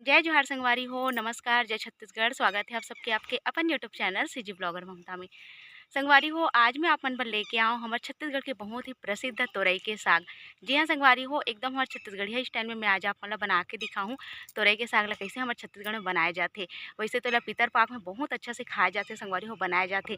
जय जोहार संगवारी हो, नमस्कार, जय छत्तीसगढ़। स्वागत है आप सबके आपके अपन यूट्यूब चैनल सीजी ब्लॉगर ममता में। संगवारी हो, आज मैं आप मन बर लेके आऊँ हमारे छत्तीसगढ़ के बहुत ही प्रसिद्ध तोरई के साग। जी हाँ संगवारी हो, एकदम हमारे छत्तीसगढ़िया स्टाइल में मैं आज आप मन ला बना के दिखाऊँ तोरई के साग ला कैसे हमारे छत्तीसगढ़ में बनाए जाथे। वैसे तो एला पितर पाक में बहुत अच्छा से खाए जाथे संगवारी हो, बनाए जाथे।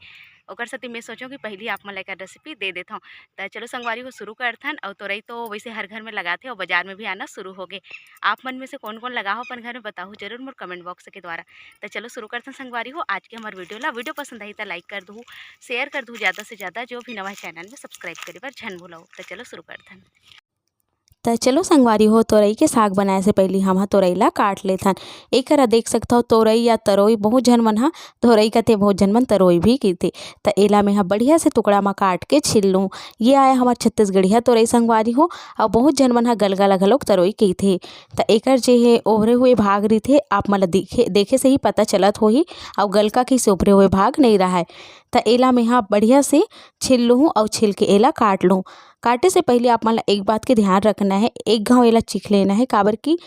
ओकर सेती मैं सोचूँ कि पहले आप मन ला एकर रेसिपी दे देथौं। त चलो संगवारी हो शुरू करथन। अउ तोरई तो वैसे हर घर में लगाथे और बाजार में भी आना शुरू हो गे। आप मन में से कौन-कौन लगाओ अपन घर में बताओ ज़रूर मोर कमेंट बॉक्स के द्वारा। तो चलो शुरू करते हैं संगवारी हो आज के हमारे वीडियो ला। वीडियो पसंद आई तो लाइक कर दूँ, शेयर कर दूँ ज़्यादा से ज़्यादा। जो भी नवा है चैनल में सब्सक्राइब करे बर झन भूलव। तो चलो शुरू करते हैं। त चलो संगवारी हो तोरई के साग बनाए से पहले हम तोरई ला काट लेथन। एकरा देख सकथो तोरई या तरोई बहुत झन मन ह तोरई कथे, बहुत झन मन तरोई भी कहिथे। त एला मैं बढ़िया से टुकड़ा में काट के छील लूँ। ये आया हमार छत्तीसगढ़िया तोरई संगवारी हो। और बहुत झन मन ह गलगा ला घलोक तरोई कहिथे। त एकर जे हे ओभरे हुए भाग रहिथे आप मन ला देखे से ही पता चलत होही। और गलका के ओभरे हुए भाग नहीं रहाय। त एला मैं बढ़िया से छील लूँ और छील के एला काट लूँ। काटे से पहले आप मन ला एक बात के ध्यान रखना है, एक घाव एला चीख लेना है, काबर की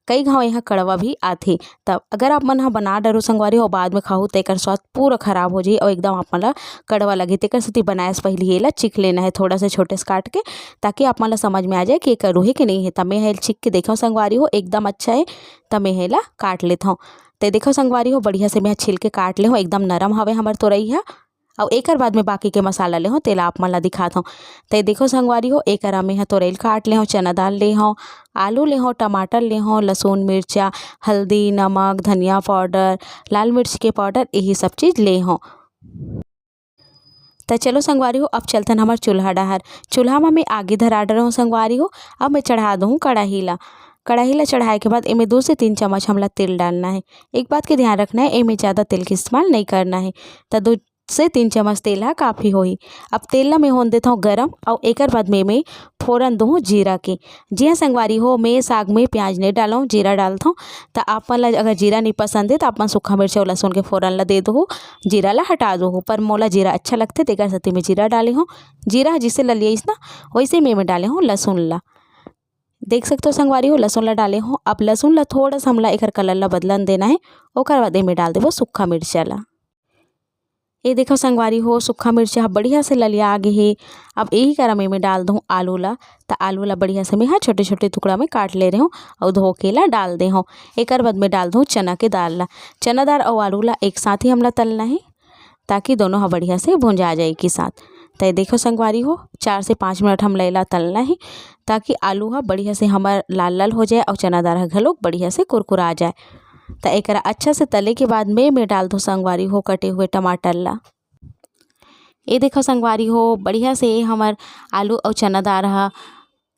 कई घाव यहाँ कड़वा भी आथे। तब अगर आप मन ह बना डरो संगवारी हो बाद में खाहू तो एकर स्वाद पूरा खराब हो जाही और एकदम आप मन ला कड़वा लगे। तेकर सेती बनाए से पहले एला चीख लेना है थोड़ा सा छोटे से काट के, ताकि आप मन ला समझ में आ जाए कि एकर रूहे के नहीं है। तब मैं एला चीख के देखो संगवारी हो एकदम अच्छा है। तब मैं एला काट लेत हूँ। तो देखो संगवारी हो बढ़िया से मैं छिल के काट ले हूँ, एकदम नरम हवे हमर तोरई ह। और एकर बाद में बाकी के मसाला ले हूँ तेला आप मन ला दिखात हूँ। तो देखो संगवारी हो एकरा में तोरई काट ले हूँ, चना दाल ले हूँ, आलू ले हूँ, टमाटर ले हूँ, लहसुन मिर्चा, हल्दी, नमक, धनिया पाउडर, लाल मिर्च के पाउडर, यही सब चीज़ ले हूँ। तो चलो संगवारी हो अब चलतन हमार चूल्हा डहर। चूल्हा में मैं आगे धरा डर हूँ संगवारी हो। अब मैं चढ़ा दूँ कढ़ाई ला। कढ़ाई ला चढ़ाए के बाद इनमें 2 से 3 चम्मच हमला तेल डालना है। एक बात के ध्यान रखना है, इनमें ज़्यादा तेल का इस्तेमाल नहीं करना है। तो 2 से 3 चम्मच तेल है काफ़ी होही। अब तेल ला मैं होने देता हूँ गरम और एकर बाद में मैं फोरन दूँ जीरा के। जी हाँ संगवारी हो, मैं साग में प्याज नहीं डाला हूँ, जीरा डालता हूँ। तो आप मन ला अगर जीरा नहीं पसंद है तो आप मन सूखा मिर्च और लहसुन के फोरन ला दे दो, जीरा ला हटा दो। पर मोला जीरा अच्छा लगते तेकर सेती मैं जीरा डाले हूँ। जीरा जिसे ला लियस ना वैसे मैं डाले हूँ लहसुन ला। देख सकते हो संगवारी हो लहसुन ला डाले हूँ। अब लहसुन ला थोड़ा सा हमला एकर कलर ला बदलन देना है। ओकर बाद में डाल देबो सूखा मिर्चा ला। ये देखो संगवारी हो सूखा मिर्चा बढ़िया से ललिया आगे है। अब यही करा मैं डाल दूँ आलू ला। तो आलू ला बढ़िया से मैं छोटे छोटे टुकड़ा में काट ले रही हूँ और धो के ला डाल दे हूँ। एकर बाद में डाल दूँ चना के दाल ला। चना दाल और आलू ला एक साथ ही हमला तलना है, ताकि दोनों बढ़िया से भुंजा जाए एक साथ। तो देखो संगवारी हो 4 से 5 मिनट हम लैला तलना है, ताकि आलू बढ़िया से हमार लाल लाल हो जाए और चना दाल घलोक बढ़िया से कुरकुरा जाए। तो एकरा अच्छा से तले के बाद मैं डाल दूँ संगवारी हो कटे हुए टमाटर ला। ये देखो संगवारी हो बढ़िया से हमार आलू और चना दाल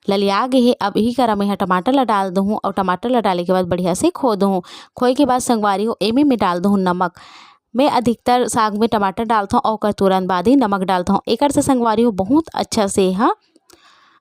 ललिया गे है। अब यही करा मैं टमाटर ला डाल दूँ और टमाटर ला डाले के बाद बढ़िया से खो दूँ। खोए के बाद संगवारी हो एमे मैं डाल दूँ नमक। मैं अधिकतर साग में टमाटर डालता हूँ और तुरंत बाद ही नमक डालता हूँ। एकर से संगवारी हो बहुत अच्छा से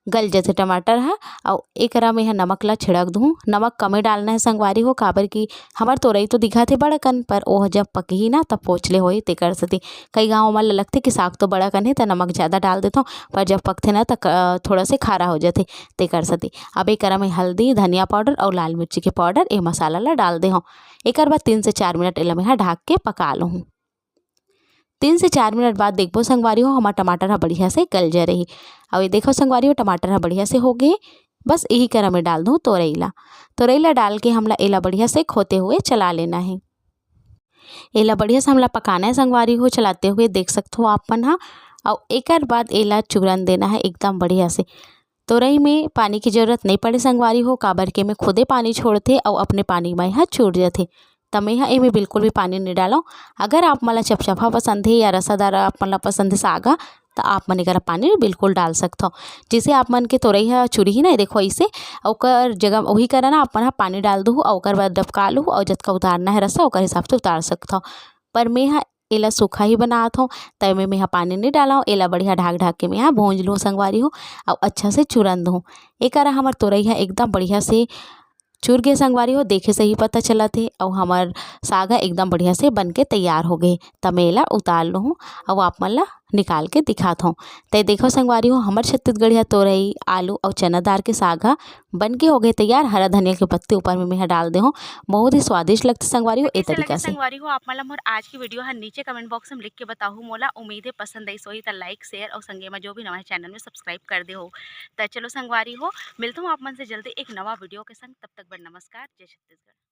गल जैसे टमाटर है। और एकरा में नमक ला छिड़क दूँ। नमक कमे डालना है संगवारी हो, काबर की हमार तोरई तो दिखा थे बड़कन, पर ओह जब पकही ना तब पोछले होई तेकर सेती। कई गाँव में लगथे कि साग तो बड़कन है तो नमक ज़्यादा डाल देता हूँ, पर जब पकथे ना तो थोड़ा से खारा हो जाते तेकर सेती। अब एकरा में हल्दी, धनिया पाउडर और लाल मिर्ची के पाउडर ये मसाला ला डाल दे हूँ। एकर बाद 3 से 4 मिनट एला मैं ढक के पका लूँ। 3 से 4 मिनट बाद देखबो संगवारी हो हमार टमाटर बढ़िया से गल जा रही। और ये देखो संगवारी हो टमाटर बढ़िया से हो गए। बस यही करा मैं डाल दूँ तोरई ला डाल के हमला एला बढ़िया से खोते हुए चला लेना है। एला बढ़िया से हमला पकाना है संगवारी हो, चलाते हुए देख सकते हो आप मन। और एकर बाद एला चूरन देना है एकदम बढ़िया से। तोरई में पानी की जरूरत नहीं पड़े संगवारी हो, काबर के में खुदे पानी छोड़थे और अपने पानी में छूट जाथे। तो मैं एमे बिल्कुल भी पानी नहीं डालो। अगर आप मला चपचपा पसंद है या रसादार आप मला पसंद है सागा, तो आप मन एकरा पानी बिल्कुल डाल सकते हो। जिसे आप मन के तोरई चूरी ही ना देखो ऐसे ओकर जगह वही करा ना आप मन पानी डाल दूँ और ओकर बाद डबका लूँ और जतका उतारना है रसा ओकर हिसाब से उतार सकता हो। पर मैं एला सूखा ही बनात हूँ, तय में मैं पानी नहीं डाला हूँ। एला बढ़िया ढाक ढाक के मैं भूंज लूँ संगवारी हो और अच्छा से चूरन दूँ। एकरा हमार तोरई एकदम बढ़िया से चूर के संगवारी हो, देखे से ही पता चला थे। और हमार साग एकदम बढ़िया से बन के तैयार हो गए। तब मैं एला उतार लूँ और आप मन ला निकाल के दिखात हूँ। तो देखो संगवारी हो हमर छत्तीसगढ़िया तोरई आलू और चना दाल के साग ह बन के हो गए तैयार। हरा धनिया के पत्ते ऊपर में मैं डाल दे हूँ, बहुत ही स्वादिष्ट लगते संगवारी तो हो ए कैसे लगे तरीका से। संगवारी हो आप मला मोर आज की वीडियो हर नीचे कमेंट बॉक्स में लिख के बताओ। मोला उम्मीद है पसंद आई सोही त लाइक शेयर और संगे में जो भी नवा चैनल में सब्सक्राइब कर दे हो। तो चलो संगवारी हो मिलता हूँ आप मन से जल्दी एक नवा वीडियो के संग। तब तक बर नमस्कार। जय छत्तीसगढ़।